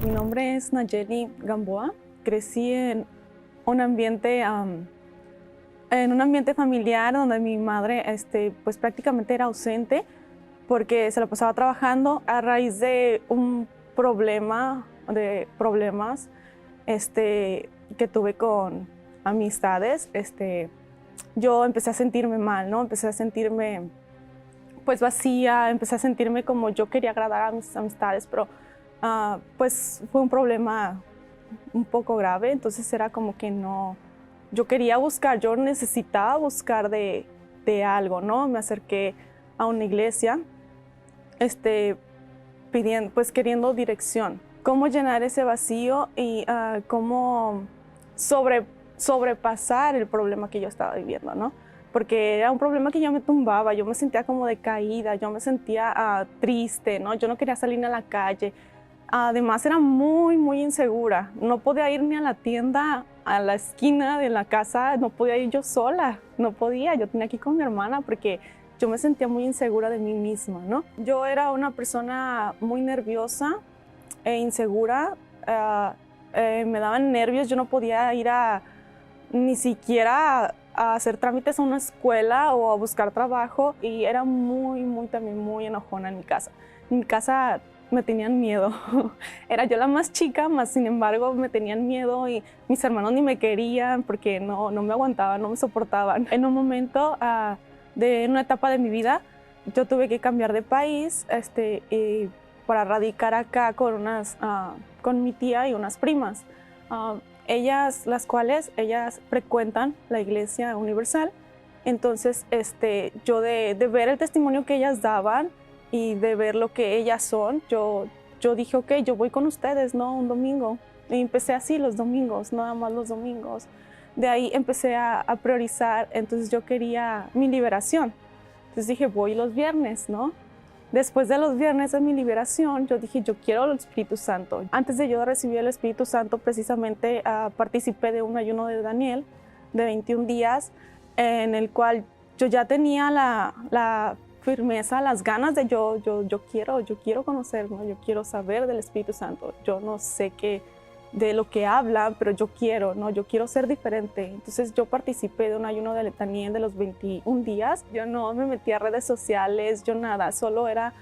Mi nombre es Nayeli Gamboa. Crecí en un ambiente, familiar donde mi madre pues prácticamente era ausente porque se la pasaba trabajando a raíz de un problemas que tuve con amistades. Yo empecé a sentirme mal, ¿no? Empecé a sentirme pues vacía, empecé a sentirme como yo quería agradar a mis amistades, pero pues fue un problema un poco grave. Entonces era como que no, yo quería buscar, yo necesitaba buscar de algo, ¿no? Me acerqué a una iglesia, pidiendo, pues queriendo dirección, cómo llenar ese vacío y cómo sobrepasar el problema que yo estaba viviendo, ¿no? Porque era un problema que yo me tumbaba, yo me sentía como decaída, yo me sentía triste, ¿no? Yo no quería salir a la calle. Además era muy insegura, no podía ir ni a la tienda, a la esquina de la casa, no podía ir yo sola, no podía, yo tenía que ir con mi hermana porque yo me sentía muy insegura de mí misma, ¿no? Yo era una persona muy nerviosa e insegura, me daban nervios, yo no podía ir ni siquiera a hacer trámites a una escuela o a buscar trabajo, y era también muy enojona en mi casa. En mi casa me tenían miedo. Era yo la más chica, más sin embargo me tenían miedo, y mis hermanos ni me querían porque no me aguantaban, no me soportaban. En un momento en una etapa de mi vida, yo tuve que cambiar de país y para radicar acá con mi tía y unas primas. Las cuales frecuentan la Iglesia Universal. Entonces yo de ver el testimonio que ellas daban y de ver lo que ellas son, yo dije, ok, yo voy con ustedes, ¿no? Un domingo. Y empecé así los domingos, nada más los domingos. De ahí empecé a priorizar, entonces yo quería mi liberación. Entonces dije, voy los viernes, ¿no? Después de los viernes de mi liberación, yo dije, yo quiero el Espíritu Santo. Antes de yo recibir el Espíritu Santo, precisamente participé de un ayuno de Daniel de 21 días, en el cual yo ya tenía la firmeza, las ganas de yo quiero conocer, ¿no? Yo quiero saber del Espíritu Santo. Yo no sé de lo que habla, pero yo quiero, ¿no? Yo quiero ser diferente. Entonces yo participé de un ayuno de Daniel de los 21 días. Yo no me metí a redes sociales, yo nada, solo era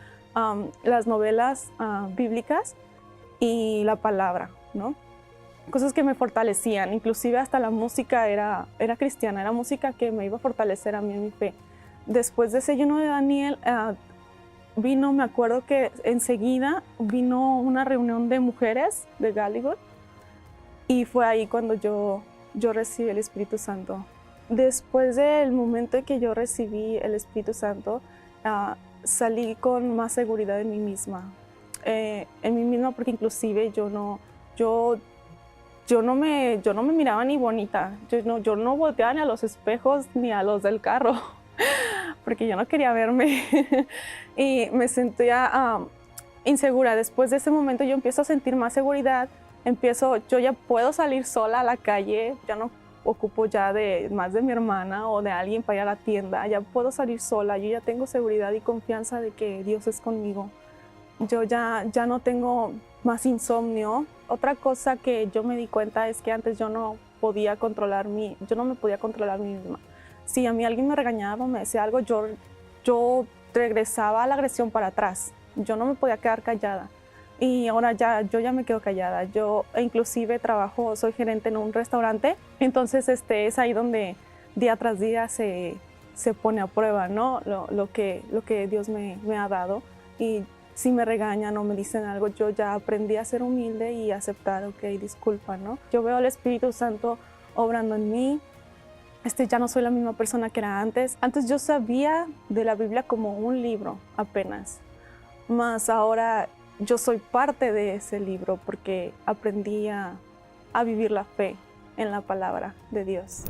las novelas bíblicas y la palabra, ¿no? Cosas que me fortalecían, inclusive hasta la música era cristiana, era música que me iba a fortalecer a mí en mi fe. Después de ese ayuno de Daniel, me acuerdo que enseguida vino una reunión de mujeres de Galigot, y fue ahí cuando yo recibí el Espíritu Santo. Después del momento en que yo recibí el Espíritu Santo, salí con más seguridad en mí misma. Porque inclusive yo no me miraba ni bonita. Yo no volteaba ni a los espejos ni a los del carro porque yo no quería verme y me sentía insegura. Después de ese momento yo empiezo a sentir más seguridad. Yo ya puedo salir sola a la calle, ya no ocupo ya más de mi hermana o de alguien para ir a la tienda, ya puedo salir sola, yo ya tengo seguridad y confianza de que Dios es conmigo. Yo ya no tengo más insomnio. Otra cosa que yo me di cuenta es que antes yo no me podía controlar mí misma. Si a mí alguien me regañaba o me decía algo, yo regresaba a la agresión para atrás. Yo no me podía quedar callada. Y ahora yo ya me quedo callada. Yo inclusive soy gerente en un restaurante, entonces es ahí donde día tras día se pone a prueba, ¿no? Lo que Dios me ha dado. Y si me regañan o me dicen algo, yo ya aprendí a ser humilde y aceptar, ok, disculpa, ¿no? Yo veo al Espíritu Santo obrando en mí. Ya no soy la misma persona que era antes. Antes yo sabía de la Biblia como un libro apenas, mas ahora yo soy parte de ese libro porque aprendí a vivir la fe en la palabra de Dios.